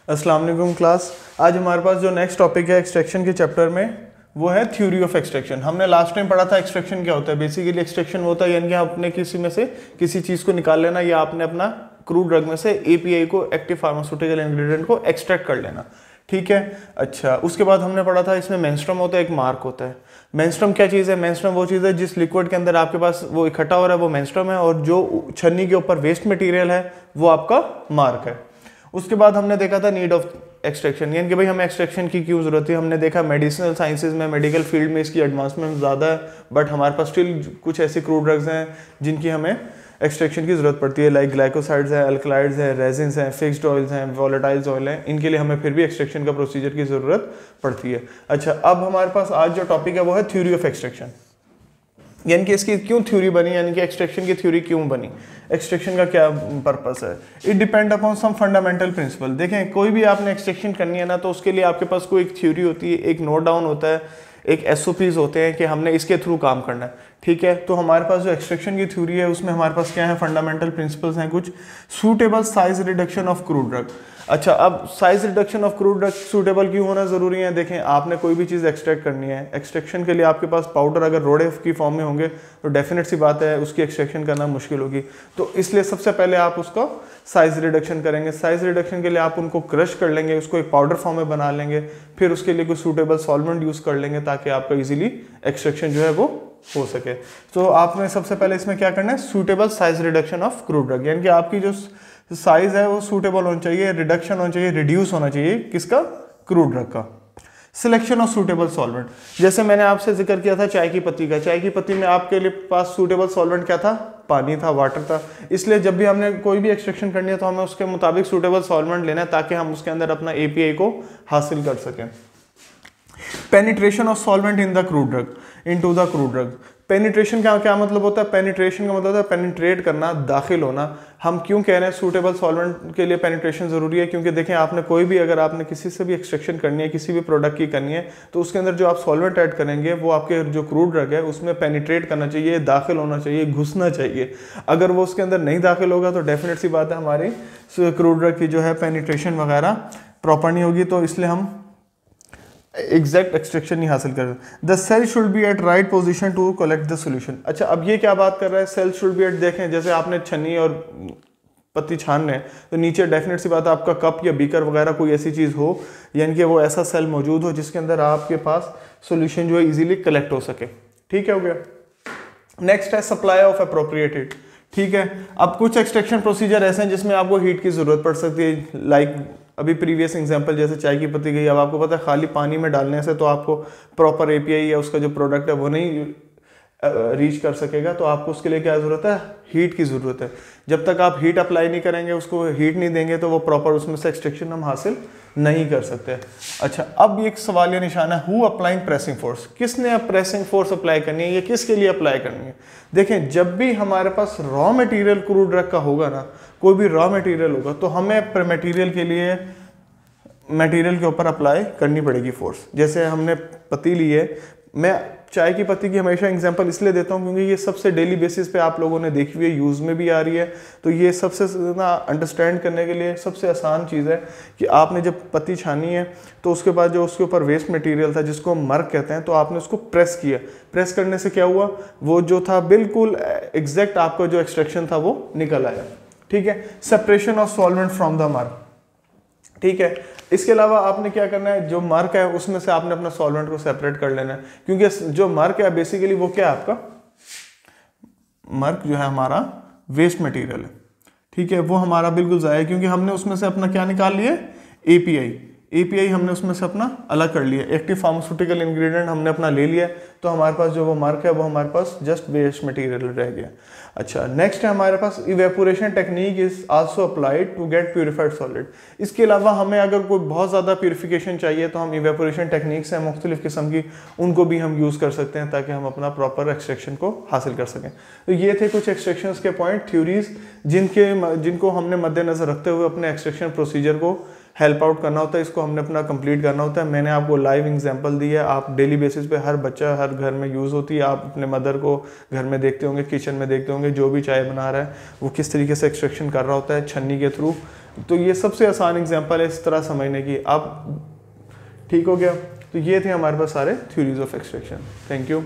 अस्सलाम वालेकुम क्लास। आज हमारे पास जो नेक्स्ट टॉपिक है एक्सट्रैक्शन के चैप्टर में वो है थ्योरी ऑफ एक्सट्रैक्शन। हमने लास्ट टाइम पढ़ा था एक्सट्रैक्शन क्या होता है। बेसिकली एक्सट्रैक्शन होता है यानी कि आपने किसी में से किसी चीज़ को निकाल लेना या आपने अपना क्रूड ड्रग में से एपीआई को, एक्टिव फार्मास्यूटिकल इंग्रेडिएंट को एक्सट्रैक्ट कर लेना। ठीक है। अच्छा, उसके बाद हमने पढ़ा था इसमें मेंस्ट्रुम होता है, एक मार्क होता है। मेंस्ट्रुम क्या चीज़ है? मेंस्ट्रुम वो चीज़ है जिस लिक्विड के अंदर आपके पास वो इकट्ठा हो रहा है, वो मेंस्ट्रुम है, और जो छन्नी के ऊपर वेस्ट मटेरियल है वो आपका मार्क है। उसके बाद हमने देखा था नीड ऑफ एक्सट्रैक्शन, यानी कि भाई हमें एक्सट्रैक्शन की क्यों जरूरत है। हमने देखा मेडिसिनल साइंसेज में, मेडिकल फील्ड में इसकी एडवांसमेंट ज़्यादा है, बट हमारे पास स्टिल कुछ ऐसे क्रूड ड्रग्स हैं जिनकी हमें एक्सट्रैक्शन की जरूरत पड़ती है, लाइक ग्लाइकोसाइड्स हैं, अल्कलाइड्स हैं, रेजिन्स हैं, फिक्स्ड ऑयल्स हैं, वोलेटाइल्स ऑयल हैं। इनके लिए हमें फिर भी एक्सट्रैक्शन का प्रोसीजर की ज़रूरत पड़ती है। अच्छा, अब हमारे पास आज जो टॉपिक है वो है थ्योरी ऑफ एक्सट्रैक्शन, यानी कि इसकी क्यों थ्योरी बनी, यानी कि एक्सट्रैक्शन की थ्योरी क्यों बनी, एक्सट्रैक्शन का क्या पर्पस है। It depend upon some fundamental principle. देखें, कोई भी आपने एक्सट्रैक्शन करनी है ना, तो उसके लिए आपके पास कोई एक थ्योरी होती है, एक नोट डाउन होता है, एक एसओपीज होते हैं कि हमने इसके थ्रू काम करना है। ठीक है। तो हमारे पास जो एक्सट्रैक्शन की थ्योरी है उसमें हमारे पास क्या है, फंडामेंटल प्रिंसिपल्स हैं कुछ। Suitable size reduction of crude drug. अच्छा, अब size reduction of crude drug suitable क्यों होना जरूरी है? देखें, आपने कोई भी चीज़ एक्सट्रैक्ट करनी है, एक्सट्रैक्शन के लिए आपके पास पाउडर अगर रोड़े की फॉर्म में होंगे तो डेफिनेट सी बात है उसकी एक्सट्रैक्शन करना मुश्किल होगी। तो इसलिए सबसे पहले आप उसका साइज रिडक्शन करेंगे। साइज रिडक्शन के लिए आप उनको क्रश कर लेंगे, उसको एक पाउडर फॉर्म में बना लेंगे, फिर उसके लिए कोई सूटेबल सॉल्वेंट यूज़ कर लेंगे ताकि आपका इजीली एक्सट्रैक्शन जो है वो हो सके। तो आपने सबसे पहले इसमें क्या करना है, suitable size reduction of crude drug, यानी कि आपकी जो साइज है वो सूटेबल होना चाहिए, रिडक्शन होना चाहिए, रिड्यूस होना चाहिए किसका, क्रूड ड्रग का। सिलेक्शन ऑफ सूटेबल सॉल्वेंट, जैसे मैंने आपसे जिक्र किया था चाय की पत्ती का। चाय की पत्ती में आपके लिए पास सूटेबल सॉल्वेंट क्या था, पानी था, वाटर था। इसलिए जब भी हमने कोई भी एक्सट्रैक्शन करनी है तो हमें उसके मुताबिक सूटेबल सॉल्वेंट लेना है ताकि हम उसके अंदर अपना एपीआई को हासिल कर सकें। Penetration of solvent in the crude drug, into the crude drug. Penetration का क्या मतलब होता है? पेनिट्रेशन का मतलब होता है पेनिट्रेट करना, दाखिल होना। हम क्यों कह रहे हैं सूटेबल सॉल्वेंट के लिए पेनिट्रेशन जरूरी है? क्योंकि देखें, आपने कोई भी, अगर आपने किसी से भी एक्सट्रैक्शन करनी है, किसी भी प्रोडक्ट की करनी है, तो उसके अंदर जो आप सॉल्वेंट ऐड करेंगे वो आपके जो क्रूड ड्रग है उसमें पेनिट्रेट करना चाहिए, दाखिल होना चाहिए, घुसना चाहिए। अगर वो उसके अंदर नहीं दाखिल होगा तो डेफिनेट सी बात है हमारी क्रूड ड्रग की जो है पेनिट्रेशन वगैरह प्रॉपर नहीं होगी, तो इसलिए हम एग्जैक्ट एक्सट्रैक्शन नहीं हासिल कर। The cell should be at right position to collect the solution. अच्छा, अब ये क्या बात कर रहा है, सेल शुड बी एट। देखें, जैसे आपने छन्नी और पत्ती छान रहे हैं तो नीचे डेफिनेट सी बात है आपका कप या बीकर वगैरह कोई ऐसी चीज़ हो, यानी कि वो ऐसा सेल मौजूद हो जिसके अंदर आपके पास सॉल्यूशन जो है इजीली कलेक्ट हो सके। ठीक है, हो गया। नेक्स्ट है सप्लाई ऑफ अप्रोप्रिएटेड। ठीक है। अब कुछ एक्सट्रैक्शन प्रोसीजर ऐसे हैं जिसमें आपको हीट की जरूरत पड़ सकती है, लाइक अभी प्रीवियस एग्जांपल जैसे चाय की पत्ती गई। अब आपको पता है खाली पानी में डालने से तो आपको प्रॉपर एपीआई या उसका जो प्रोडक्ट है वो नहीं रीच कर सकेगा, तो आपको उसके लिए क्या ज़रूरत है, हीट की ज़रूरत है। जब तक आप हीट अप्लाई नहीं करेंगे, उसको हीट नहीं देंगे, तो वो प्रॉपर उसमें से एक्सट्रैक्शन हम हासिल नहीं कर सकते। अच्छा, अब एक सवाल ये निशान है, हु अप्लाइंग प्रेसिंग फोर्स, किसने अब प्रेसिंग फोर्स अप्लाई करनी है, ये किसके लिए अप्लाई करनी है। देखें, जब भी हमारे पास रॉ मटेरियल क्रूड ड्रग का होगा ना, कोई भी रॉ मटेरियल होगा, तो हमें मटेरियल के लिए मटेरियल के ऊपर अप्लाई करनी पड़ेगी फोर्स। जैसे हमने पत्ती ली है, मैं चाय की पत्ती की हमेशा एग्जांपल इसलिए देता हूँ क्योंकि ये सबसे डेली बेसिस पे आप लोगों ने देखी हुई है, यूज़ में भी आ रही है, तो ये सबसे ना अंडरस्टैंड करने के लिए सबसे आसान चीज़ है कि आपने जब पत्ती छानी है तो उसके बाद जो उसके ऊपर वेस्ट मटेरियल था जिसको हम मर्क कहते हैं, तो आपने उसको प्रेस किया। प्रेस करने से क्या हुआ, वो जो था बिल्कुल एग्जैक्ट आपका जो एक्सट्रैक्शन था वो निकल आया। ठीक है। Separation of solvent from the mark. ठीक है। इसके अलावा आपने क्या करना है, जो मार्क है उसमें से आपने अपना सॉल्वेंट को सेपरेट कर लेना है, क्योंकि जो मार्क है बेसिकली वो क्या है, आपका मार्क जो है हमारा वेस्ट मटेरियल है। ठीक है। वो हमारा बिल्कुल ज़ाया है क्योंकि हमने उसमें से अपना क्या निकाल लिया, एपीआई। एपीआई हमने उसमें से अपना अलग कर लिया, एक्टिव फार्मास्यूटिकल इंग्रेडिएंट हमने अपना ले लिया, तो हमारे पास जो वो मार्क है वो हमारे पास जस्ट वेस्ट मटेरियल रह गया। अच्छा, नेक्स्ट है हमारे पास evaporation technique is also applied to get purified solid. इसके अलावा हमें अगर कोई बहुत ज़्यादा प्यूरिफिकेशन चाहिए तो हम इवेपोरेशन टेक्निक्स हैं मुख्तलिफ किस्म की, उनको भी हम यूज़ कर सकते हैं ताकि हम अपना प्रॉपर एक्सट्रैक्शन को हासिल कर सकें। तो ये थे कुछ एक्सट्रैक्शन के पॉइंट, थ्योरीज जिनको हमने मद्देनजर रखते हुए अपने एक्सट्रैक्शन प्रोसीजर को हेल्प आउट करना होता है, इसको हमने अपना कंप्लीट करना होता है। मैंने आपको लाइव एग्जांपल दी है, आप डेली बेसिस पे हर बच्चा हर घर में यूज़ होती है। आप अपने मदर को घर में देखते होंगे, किचन में देखते होंगे, जो भी चाय बना रहा है वो किस तरीके से एक्सट्रैक्शन कर रहा होता है छन्नी के थ्रू। तो ये सबसे आसान एग्जाम्पल है इस तरह समझने की। आप ठीक हो गया? तो ये थे हमारे पास सारे theories of extraction. Thank you.